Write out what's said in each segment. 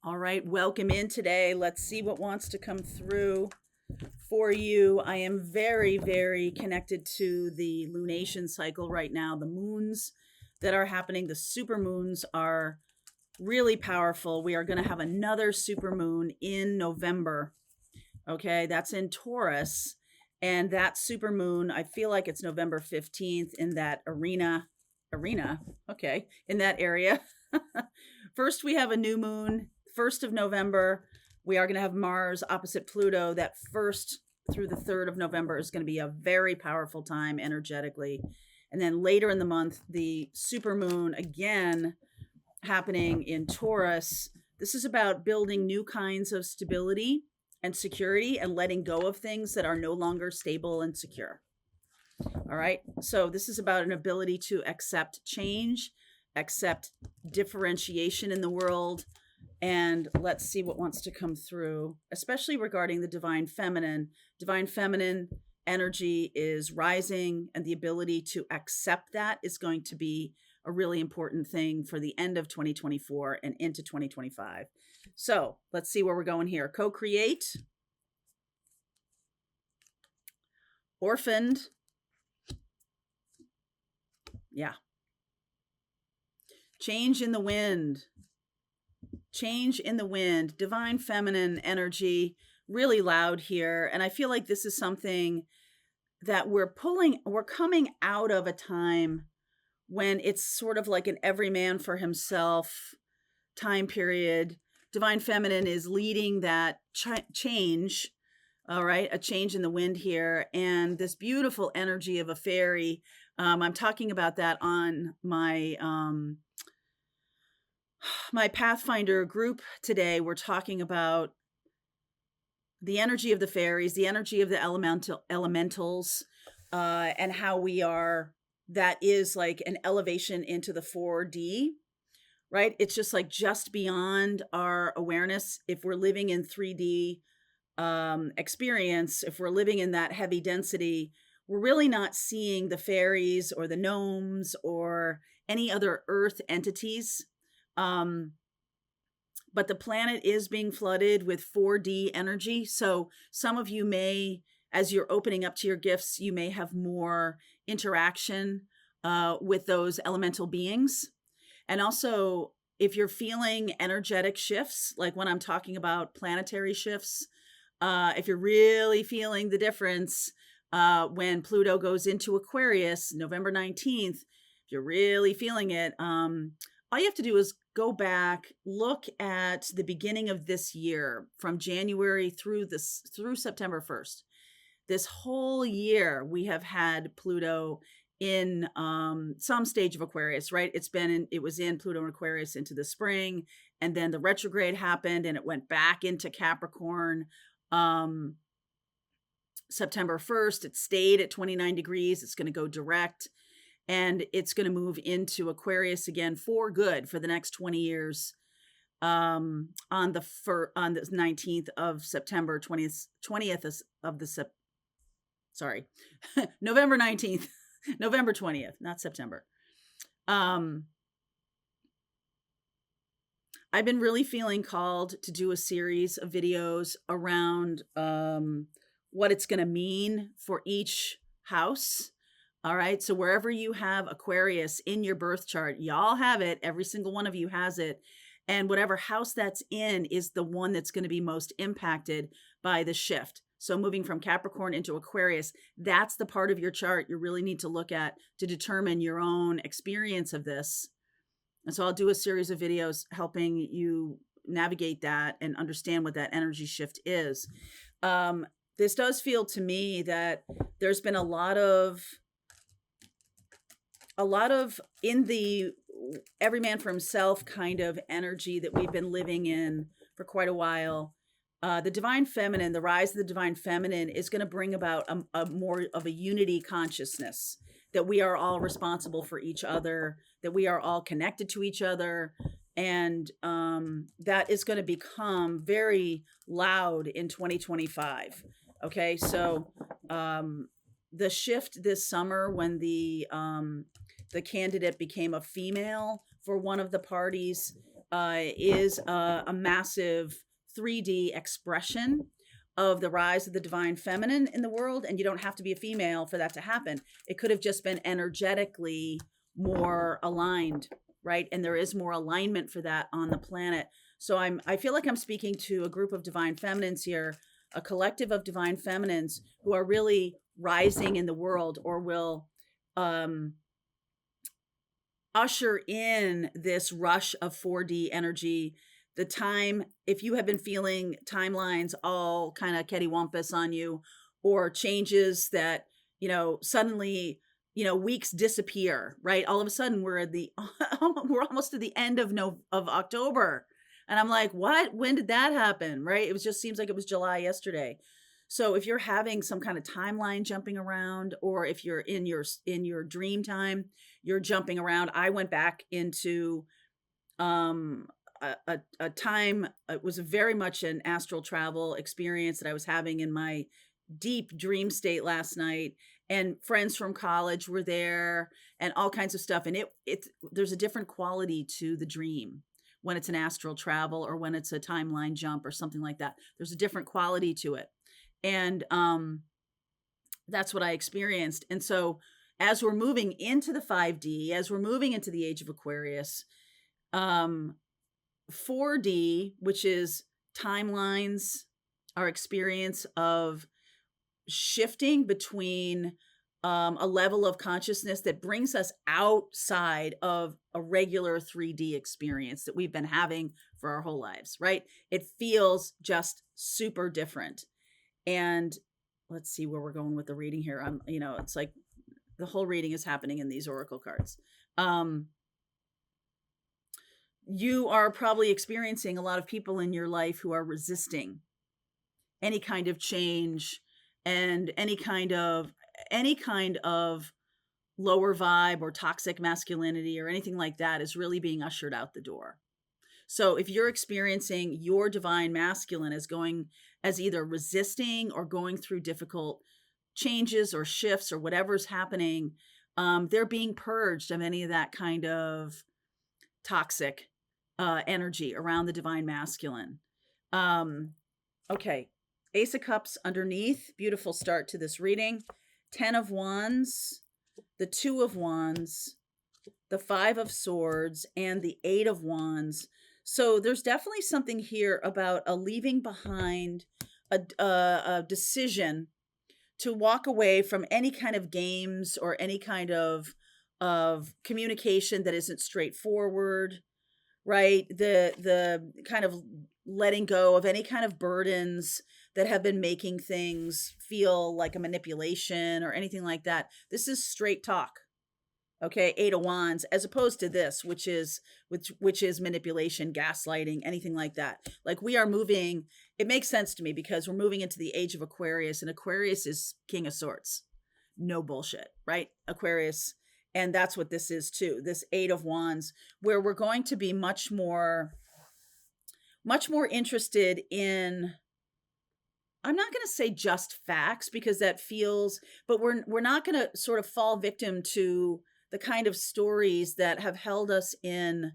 All right, welcome in today. Let's see what wants to come through for you. I am very, very connected to the lunation cycle right now. The moons that are happening, the super moons are really powerful. We are going to have another super moon in November. Okay, that's in Taurus. And that super moon, I feel like it's November 15th in that arena. Okay, in that area. First, we have a new moon, 1st of November. We are going to have Mars opposite Pluto. That 1st through the 3rd of November is going to be a very powerful time energetically. And then later in the month, the super moon again happening in Taurus. This is about building new kinds of stability and security and letting go of things that are no longer stable and secure. All right. So this is about an ability to accept change, accept differentiation in the world. And let's see what wants to come through, especially regarding the divine feminine. Divine feminine energy is rising, and the ability to accept that is going to be a really important thing for the end of 2024 and into 2025. So let's see where we're going here. Co-create, orphaned. Yeah. Change in the wind. Change in the wind. Divine feminine energy, really loud here. And I feel like this is something that we're coming out of a time when it's sort of like an every man for himself time period. Divine feminine is leading that change. All right, a change in the wind here, and this beautiful energy of a fairy. I'm talking about that on my my Pathfinder group today. We're talking about the energy of the fairies, the energy of the elementals, and how we are. That is like an elevation into the 4D, right? It's just like just beyond our awareness. If we're living in 3D experience, if we're living in that heavy density, we're really not seeing the fairies or the gnomes or any other earth entities. But the planet is being flooded with 4D energy. So some of you may, as you're opening up to your gifts, you may have more interaction with those elemental beings. And also, if you're feeling energetic shifts, like when I'm talking about planetary shifts, if you're really feeling the difference when Pluto goes into Aquarius, November 19th, if you're really feeling it, all you have to do is go back, look at the beginning of this year from January through September 1st. This whole year we have had Pluto in some stage of Aquarius, right? It was in Pluto and Aquarius into the spring, and then the retrograde happened and it went back into Capricorn. September 1st, it stayed at 29 degrees. It's going to go direct, and it's going to move into Aquarius again for good for the next 20 years. On the 19th of September, 20th of the sorry, November 19th, November 20th, not September. I've been really feeling called to do a series of videos around what it's going to mean for each house. All right. So wherever you have Aquarius in your birth chart, y'all have it. Every single one of you has it. And whatever house that's in is the one that's going to be most impacted by the shift. So moving from Capricorn into Aquarius, that's the part of your chart you really need to look at to determine your own experience of this. And so I'll do a series of videos helping you navigate that and understand what that energy shift is. This does feel to me that there's been a lot of in the every man for himself kind of energy that we've been living in for quite a while. The divine feminine, the rise of the divine feminine is going to bring about a more of a unity consciousness, that we are all responsible for each other, that we are all connected to each other. And that is going to become very loud in 2025. Okay, so the shift this summer when the candidate became a female for one of the parties, is a massive 3D expression of the rise of the divine feminine in the world. And you don't have to be a female for that to happen. It could have just been energetically more aligned, right? And there is more alignment for that on the planet. So I feel like I'm speaking to a group of divine feminines here, a collective of divine feminines who are really rising in the world, or will usher in this rush of 4D energy. The time, if you have been feeling timelines all kind of cattywampus on you, or changes that, suddenly, weeks disappear, right? All of a sudden we're we're almost to the end of October. And I'm like, what? When did that happen? Right? It just seems like it was July yesterday. So if you're having some kind of timeline jumping around, or if you're in your dream time, you're jumping around. I went back into a time. It was very much an astral travel experience that I was having in my deep dream state last night, and friends from college were there and all kinds of stuff. And there's a different quality to the dream when it's an astral travel, or when it's a timeline jump or something like that. There's a different quality to it. And that's what I experienced. And so as we're moving into the 5D, as we're moving into the age of Aquarius, 4D, which is timelines, our experience of shifting between a level of consciousness that brings us outside of a regular 3D experience that we've been having for our whole lives, right? It feels just super different. And let's see where we're going with the reading here. It's like the whole reading is happening in these oracle cards. You are probably experiencing a lot of people in your life who are resisting any kind of change, and any kind of lower vibe or toxic masculinity or anything like that is really being ushered out the door. So if you're experiencing your divine masculine as either resisting or going through difficult changes or shifts or whatever's happening, they're being purged of any of that kind of toxic energy around the divine masculine. Okay. Ace of Cups underneath. Beautiful start to this reading. 10 of Wands, the 2 of Wands, the 5 of Swords, and the 8 of Wands. So there's definitely something here about a leaving behind, a decision to walk away from any kind of games or any kind of communication that isn't straightforward, right? The kind of letting go of any kind of burdens that have been making things feel like a manipulation or anything like that. This is straight talk. Okay, 8 of Wands, as opposed to this, which is manipulation, gaslighting, anything like that. Like, we are moving, it makes sense to me because we're moving into the age of Aquarius, and Aquarius is King of Swords. No bullshit, right? Aquarius. And that's what this is too. This 8 of Wands, where we're going to be much more interested in, I'm not going to say just facts, because that feels, but we're not going to sort of fall victim to the kind of stories that have held us in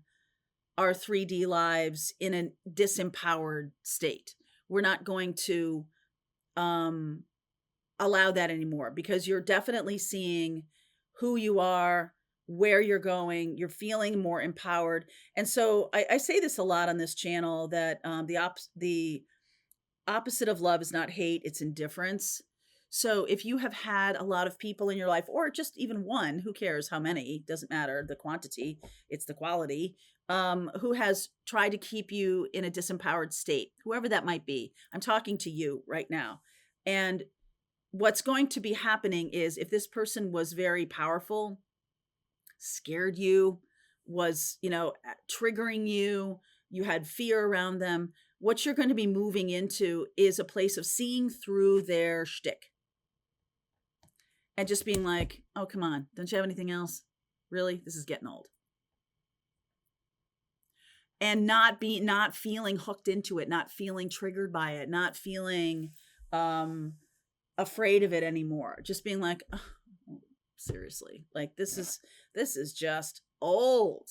our 3D lives in a disempowered state. We're not going to allow that anymore, because you're definitely seeing who you are, where you're going, you're feeling more empowered. And so I say this a lot on this channel, that the opposite of love is not hate, it's indifference. So if you have had a lot of people in your life, or just even one, who cares how many, doesn't matter the quantity, it's the quality, who has tried to keep you in a disempowered state, whoever that might be, I'm talking to you right now. And what's going to be happening is, if this person was very powerful, scared you, was, triggering you, you had fear around them, what you're going to be moving into is a place of seeing through their shtick and just being like, oh, come on, don't you have anything else? Really? This is getting old. And not feeling hooked into it, not feeling triggered by it, not feeling afraid of it anymore. Just being like, oh, seriously, like, this is just old.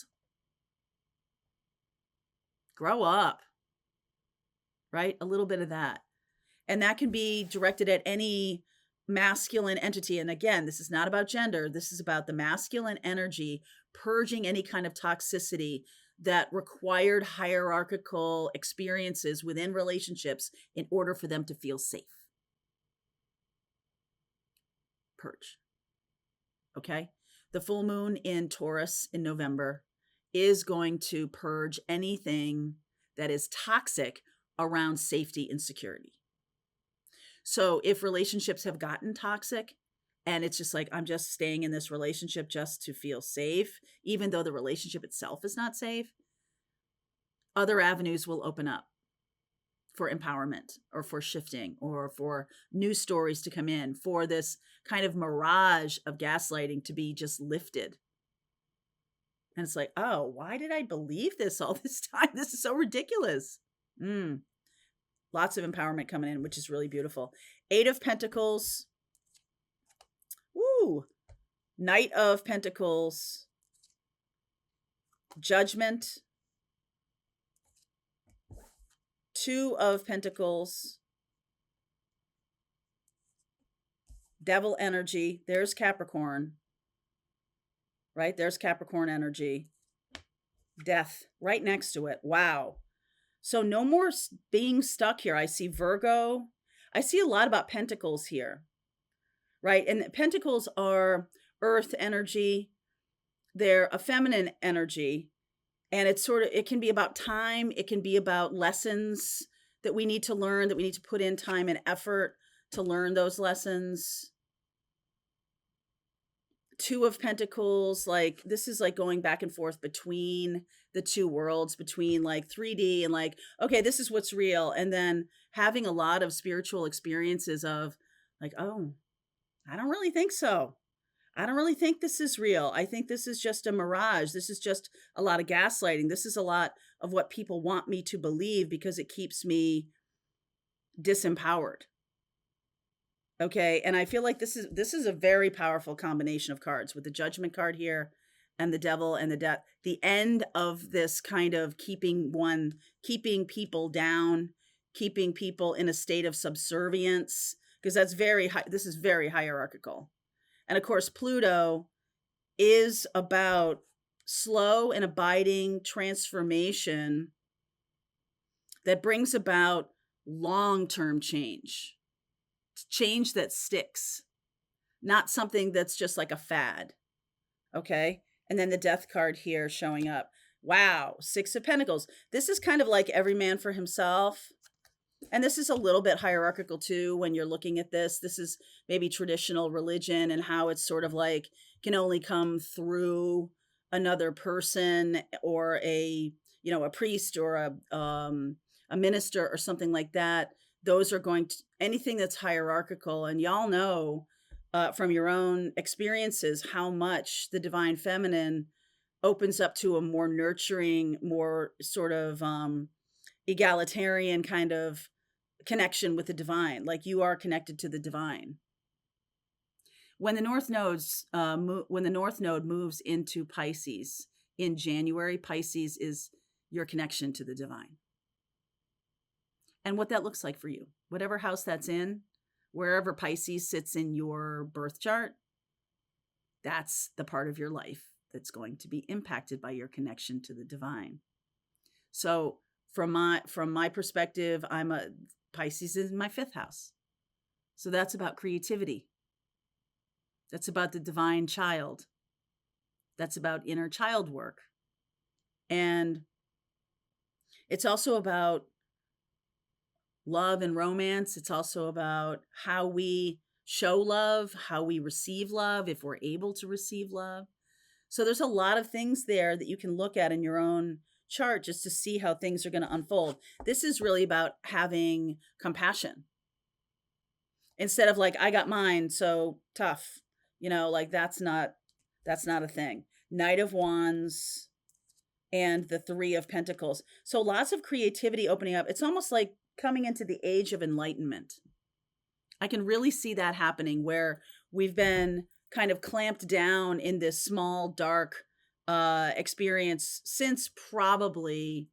Grow up, right? A little bit of that. And that can be directed at any masculine entity. And again, this is not about gender. This is about the masculine energy purging any kind of toxicity that required hierarchical experiences within relationships in order for them to feel safe. Purge. Okay? The full moon in Taurus in November is going to purge anything that is toxic around safety and security. So if relationships have gotten toxic and it's just like, I'm just staying in this relationship just to feel safe, even though the relationship itself is not safe, other avenues will open up for empowerment or for shifting or for new stories to come in, for this kind of mirage of gaslighting to be just lifted. And it's like, oh, why did I believe this all this time? This is so ridiculous. Lots of empowerment coming in, which is really beautiful. 8 of Pentacles. Woo! Knight of Pentacles. Judgment. 2 of Pentacles. Devil energy. There's Capricorn. Right? There's Capricorn energy. Death right next to it. Wow. So no more being stuck here. I see Virgo. I see a lot about Pentacles here. Right? And the Pentacles are earth energy. They're a feminine energy. And it's sort of, it can be about time. It can be about lessons that we need to learn, that we need to put in time and effort to learn those lessons. 2 of Pentacles, like this is like going back and forth between the two worlds, between like 3D and like, okay, this is what's real. And then having a lot of spiritual experiences of like, oh, I don't really think so. I don't really think this is real. I think this is just a mirage. This is just a lot of gaslighting. This is a lot of what people want me to believe because it keeps me disempowered. Okay. And I feel like this is a very powerful combination of cards with the Judgment card here and the Devil and the Death. The end of this kind of keeping people down, keeping people in a state of subservience, because that's this is very hierarchical. And of course, Pluto is about slow and abiding transformation that brings about long-term change that sticks, not something that's just like a fad. Okay. And then the Death card here showing up. Wow. 6 of Pentacles. This is kind of like every man for himself. And this is a little bit hierarchical too. When you're looking at this is maybe traditional religion and how it's sort of like can only come through another person or a priest or a minister or something like that. Those are going to, anything that's hierarchical, and y'all know from your own experiences how much the divine feminine opens up to a more nurturing, more sort of egalitarian kind of connection with the divine. Like you are connected to the divine. When the North Node moves into Pisces in January, Pisces is your connection to the divine. And what that looks like for you, whatever house that's in, wherever Pisces sits in your birth chart, that's the part of your life that's going to be impacted by your connection to the divine. So from my perspective, Pisces is my 5th house. So that's about creativity. That's about the divine child. That's about inner child work. And it's also about love and romance. It's also about how we show love, how we receive love, if we're able to receive love. So there's a lot of things there that you can look at in your own chart just to see how things are going to unfold. This is really about having compassion instead of like, I got mine, so tough, like that's not a thing. Knight of Wands and the 3 of Pentacles. So lots of creativity opening up. It's almost like coming into the age of enlightenment. I can really see that happening where we've been kind of clamped down in this small, dark experience since probably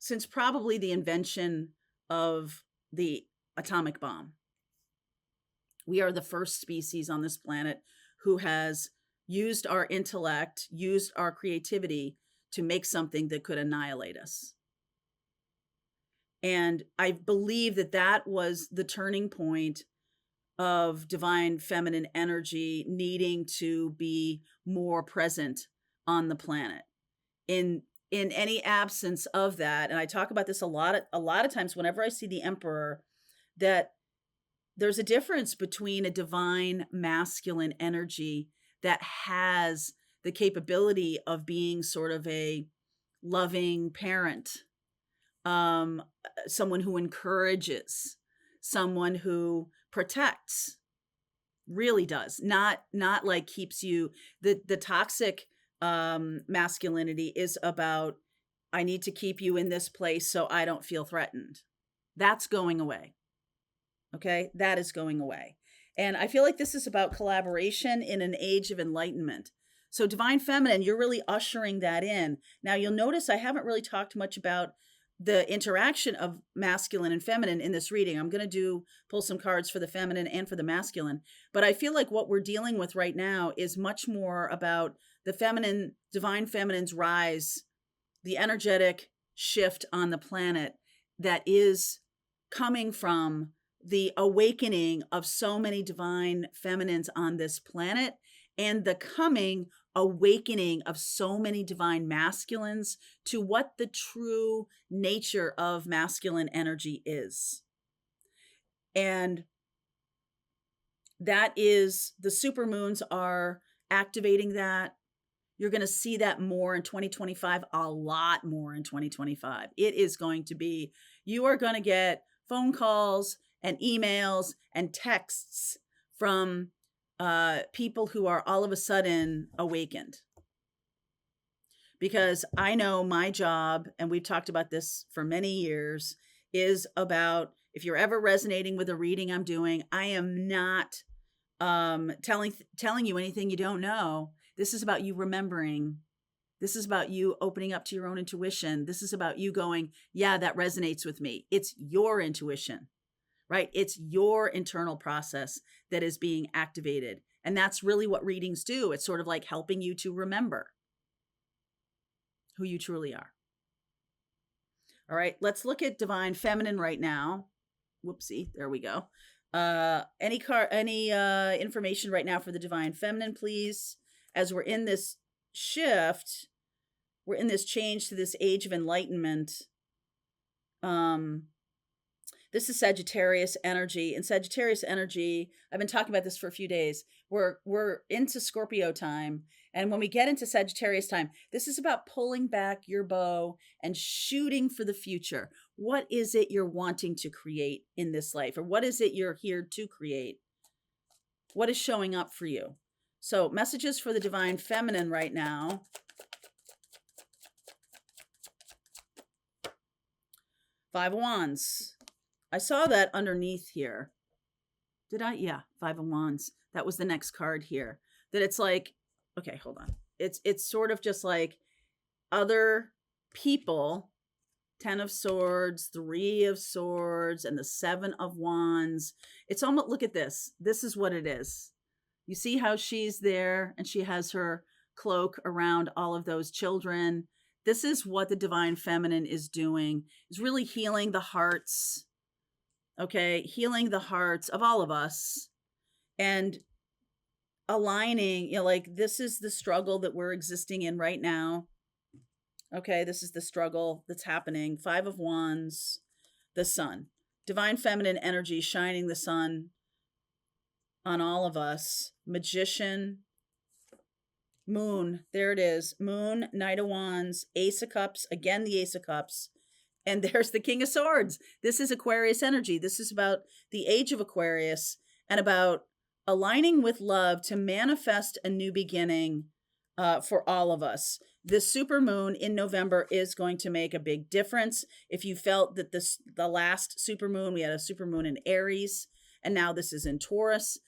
since probably the invention of the atomic bomb. We are the first species on this planet who has used our intellect, used our creativity to make something that could annihilate us. And I believe that that was the turning point of divine feminine energy needing to be more present on the planet. In any absence of that, and I talk about this a lot of times whenever I see the emperor, that there's a difference between a divine masculine energy that has the capability of being sort of a loving parent, someone who encourages, someone who protects, really does not like keeps you. The toxic masculinity is about, I need to keep you in this place so I don't feel threatened. That's going away. Okay, that is going away. And I feel like this is about collaboration in an age of enlightenment. So divine feminine, you're really ushering that in. Now you'll notice I haven't really talked much about the interaction of masculine and feminine in this reading. I'm going to pull some cards for the feminine and for the masculine, but I feel like what we're dealing with right now is much more about the feminine, divine feminine's rise, the energetic shift on the planet that is coming from the awakening of so many divine feminines on this planet, and the coming awakening of so many divine masculines to what the true nature of masculine energy is. And that is, the supermoons are activating that. You're going to see that more in 2025, a lot more in 2025. It is going to be, you are going to get phone calls and emails and texts from people who are all of a sudden awakened. Because I know my job, and we've talked about this for many years, is about, if you're ever resonating with a reading I'm doing, I am not telling you anything you don't know. This is about you remembering. This is about you opening up to your own intuition. This is about you going, yeah, that resonates with me. It's your intuition, right? It's your internal process that is being activated. And that's really what readings do. It's sort of like helping you to remember who you truly are. All right, let's look at divine feminine right now. Whoopsie, there we go. Any information right now for the divine feminine, please? As we're in this shift, we're in this change to this age of enlightenment. This is Sagittarius energy, and Sagittarius energy, I've been talking about this for a few days. We're into Scorpio time, and when we get into Sagittarius time, this is about pulling back your bow and shooting for the future. What is it you're wanting to create in this life, or what is it you're here to create? What is showing up for you? So messages for the divine feminine right now. Five of Wands. I saw that underneath here. Did I? Yeah, Five of Wands. That was the next card here. That it's like, okay, hold on. It's sort of just like other people. 10 of Swords, 3 of Swords, and the 7 of Wands. It's almost, look at this. This is what it is. You see how she's there and she has her cloak around all of those children. This is what the divine feminine is doing, is really healing the hearts. Okay, healing the hearts of all of us and aligning, like this is the struggle that we're existing in right now. Okay, this is the struggle that's happening. 5 of Wands, the sun. Divine feminine energy shining the sun on all of us. Magician, Moon, there it is. Moon, Knight of Wands, Ace of Cups, again the Ace of Cups. And there's the King of Swords. This is Aquarius energy. This is about the age of Aquarius and about aligning with love to manifest a new beginning for all of us. This super moon in November is going to make a big difference. If you felt that the last super moon, we had a super moon in Aries, and now this is in Taurus.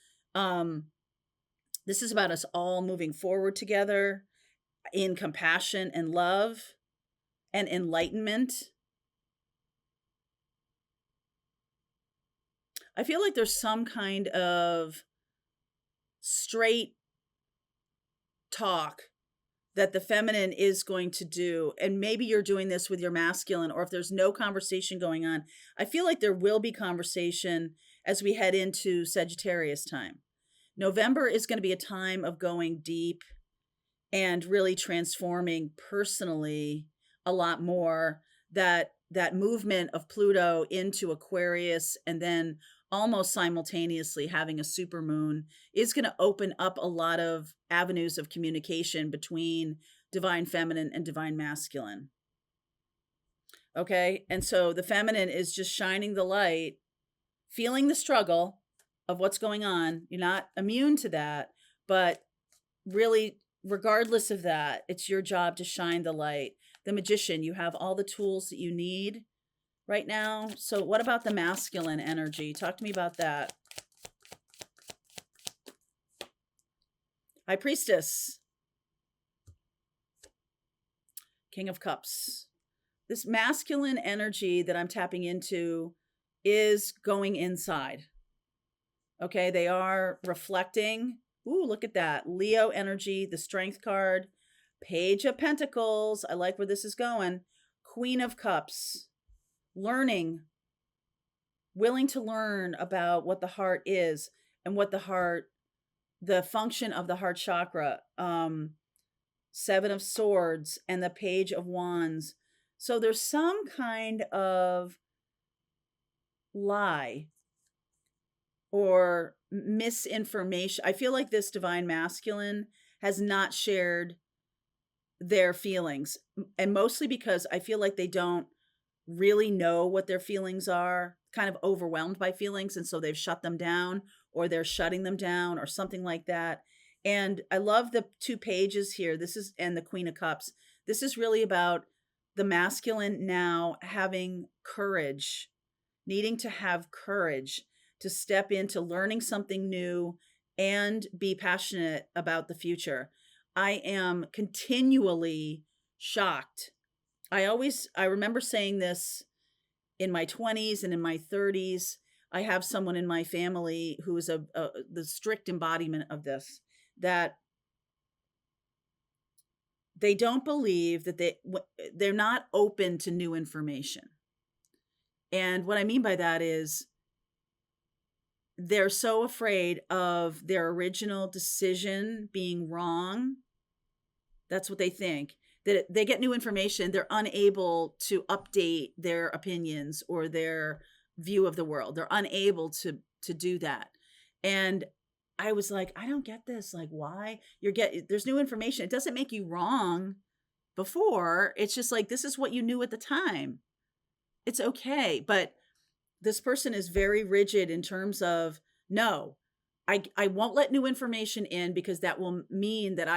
This is about us all moving forward together in compassion and love and enlightenment. I feel like there's some kind of straight talk that the feminine is going to do. And maybe you're doing this with your masculine, or if there's no conversation going on, I feel like there will be conversation as we head into Sagittarius time. November is going to be a time of going deep and really transforming personally a lot more. That movement of Pluto into Aquarius, and then almost simultaneously having a super moon, is going to open up a lot of avenues of communication between divine feminine and divine masculine. Okay? And so the feminine is just shining the light, feeling the struggle of what's going on. You're not immune to that, but really, regardless of that, it's your job to shine the light. The Magician, you have all the tools that you need right now. So what about the masculine energy? Talk to me about that. High Priestess. King of Cups. This masculine energy that I'm tapping into is going inside. Okay, they are reflecting. Ooh, look at that. Leo energy, the Strength card. Page of Pentacles. I like where this is going. Queen of Cups. Learning. Willing to learn about what the heart is and what the function of the heart chakra. Seven of Swords and the Page of Wands. So there's some kind of lie or misinformation. I feel like this divine masculine has not shared their feelings, and mostly because I feel like they don't really know what their feelings are, kind of overwhelmed by feelings, and so they've shut them down, or they're shutting them down, or something like that. And I love the two pages here. This is, and the Queen of Cups. This is really about the masculine now having courage, needing to have courage to step into learning something new and be passionate about the future. I am continually shocked. I remember saying this in my 20s and in my 30s. I have someone in my family who is the strict embodiment of this, that they don't believe that they're not open to new information. And what I mean by that is they're so afraid of their original decision being wrong. That's what they think. That they get new information, they're unable to update their opinions or their view of the world. They're unable to do that. And I was like, I don't get this. Like, why? There's new information. It doesn't make you wrong before. It's just like, this is what you knew at the time. It's okay. But this person is very rigid in terms of, no, I won't let new information in, because that will mean that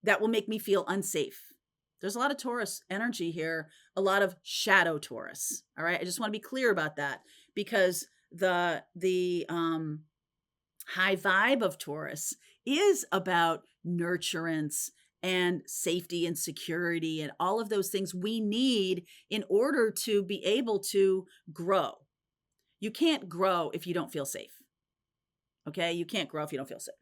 that will make me feel unsafe. There's a lot of Taurus energy here, a lot of shadow Taurus. All right. I just want to be clear about that, because the high vibe of Taurus is about nurturance and safety and security and all of those things we need in order to be able to grow. You can't grow if you don't feel safe. Okay? You can't grow if you don't feel safe.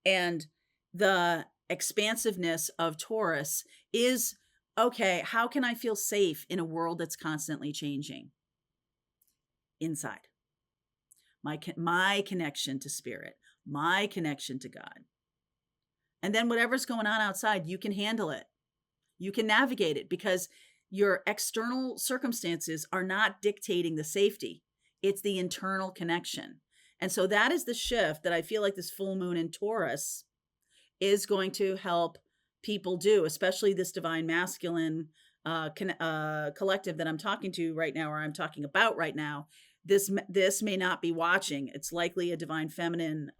And the expansiveness of Taurus is, okay, how can I feel safe in a world that's constantly changing? Inside. My connection to spirit, my connection to God. And then whatever's going on outside, you can handle it. You can navigate it, because your external circumstances are not dictating the safety. It's the internal connection. And so that is the shift that I feel like this full moon in Taurus is going to help people do, especially this divine masculine collective that I'm talking to right now, or I'm talking about right now. This may not be watching. It's likely a divine feminine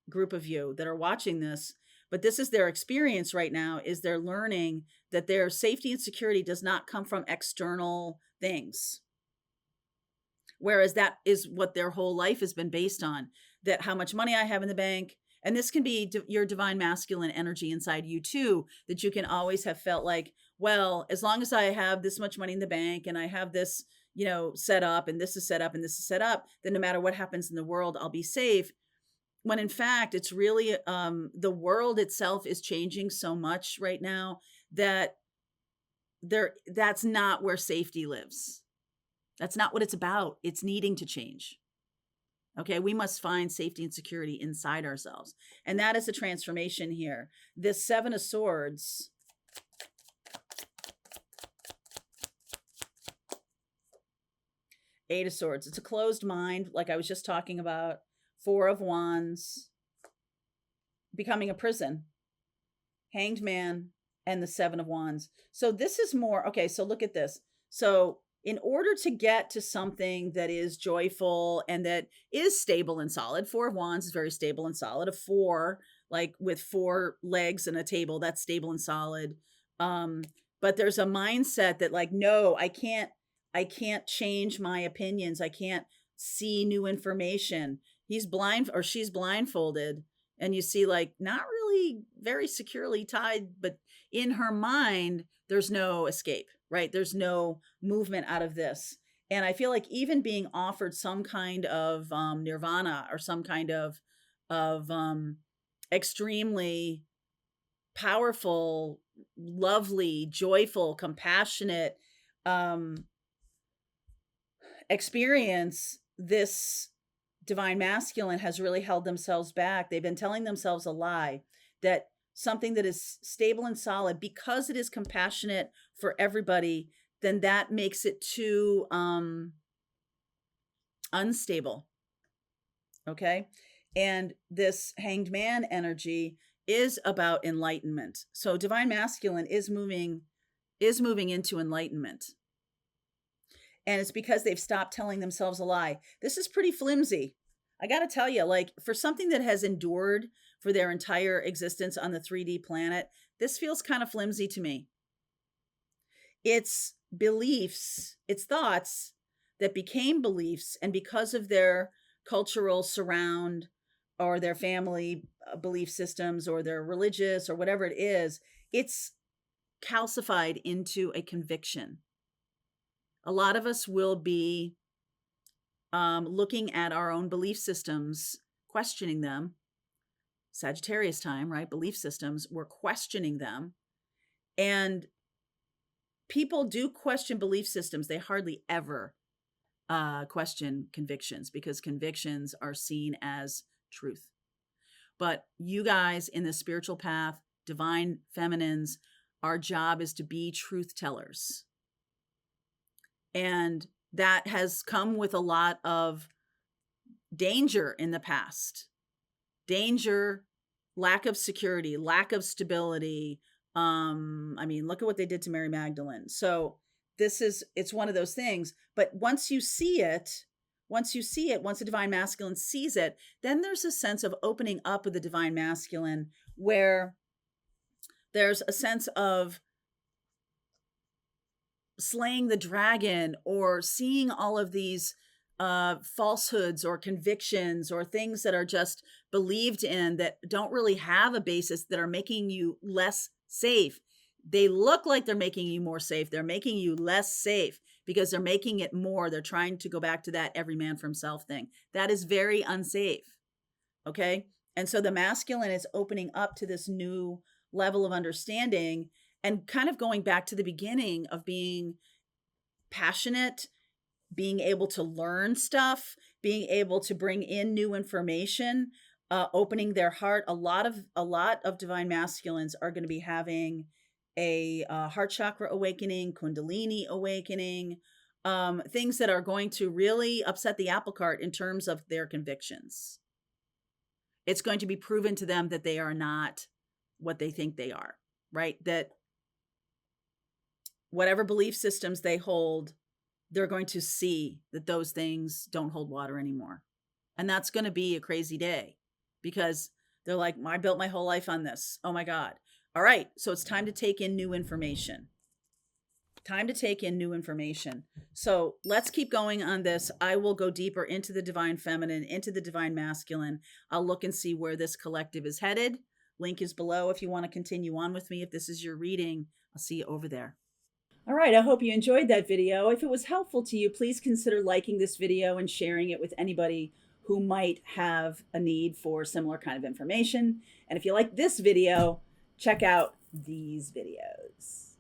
group of you that are watching this, but this is their experience right now, is they're learning that their safety and security does not come from external things. Whereas that is what their whole life has been based on, that how much money I have in the bank. And this can be your divine masculine energy inside you too, that you can always have felt like, well, as long as I have this much money in the bank and I have this, set up, and this is set up, and this is set up, then no matter what happens in the world, I'll be safe. When in fact, it's really the world itself is changing so much right now that that's not where safety lives. That's not what it's about. It's needing to change. Okay, we must find safety and security inside ourselves. And that is a transformation here. This Seven of Swords, Eight of Swords, it's a closed mind, like I was just talking about. Four of Wands, becoming a prison, Hanged Man, and the Seven of Wands. So this is more, okay, so look at this. So in order to get to something that is joyful and that is stable and solid, Four of Wands is very stable and solid. A four, like with four legs and a table, that's stable and solid. But there's a mindset that like, no, I can't change my opinions. I can't see new information. He's blind or she's blindfolded, and you see like not really very securely tied, but in her mind, there's no escape, right? There's no movement out of this. And I feel like even being offered some kind of nirvana or some kind of extremely powerful, lovely, joyful, compassionate experience, this divine masculine has really held themselves back. They've been telling themselves a lie that something that is stable and solid, because it is compassionate for everybody, then that makes it too unstable. Okay. And this Hanged Man energy is about enlightenment. So divine masculine is moving into enlightenment. And it's because they've stopped telling themselves a lie. This is pretty flimsy. I got to tell you, like for something that has endured for their entire existence on the 3D planet, this feels kind of flimsy to me. It's beliefs, it's thoughts that became beliefs, and because of their cultural surround or their family belief systems or their religious or whatever it is, it's calcified into a conviction. A lot of us will be looking at our own belief systems, questioning them. Sagittarius time, right? Belief systems, we're questioning them. And people do question belief systems. They hardly ever question convictions, because convictions are seen as truth. But you guys in the spiritual path, divine feminines, our job is to be truth tellers. And that has come with a lot of danger in the past. Danger, lack of security, lack of stability. I mean, look at what they did to Mary Magdalene. So it's one of those things. But once you see it, once a divine masculine sees it, then there's a sense of opening up with the divine masculine, where there's a sense of slaying the dragon, or seeing all of these falsehoods or convictions or things that are just believed in that don't really have a basis, that are making you less safe. They look like they're making you more safe. They're making you less safe because they're making it more. They're trying to go back to that every man for himself thing. That is very unsafe. Okay. And so the masculine is opening up to this new level of understanding, and kind of going back to the beginning of being passionate, being able to learn stuff, being able to bring in new information, opening their heart. A lot of divine masculines are going to be having a heart chakra awakening, kundalini awakening, things that are going to really upset the apple cart in terms of their convictions. It's going to be proven to them that they are not what they think they are, right? That whatever belief systems they hold, they're going to see that those things don't hold water anymore. And that's going to be a crazy day, because they're like, I built my whole life on this. Oh my God. All right. So it's time to take in new information. So let's keep going on this. I will go deeper into the divine feminine, into the divine masculine. I'll look and see where this collective is headed. Link is below if you want to continue on with me. If this is your reading, I'll see you over there. All right, I hope you enjoyed that video. If it was helpful to you, please consider liking this video and sharing it with anybody who might have a need for similar kind of information. And if you like this video, check out these videos.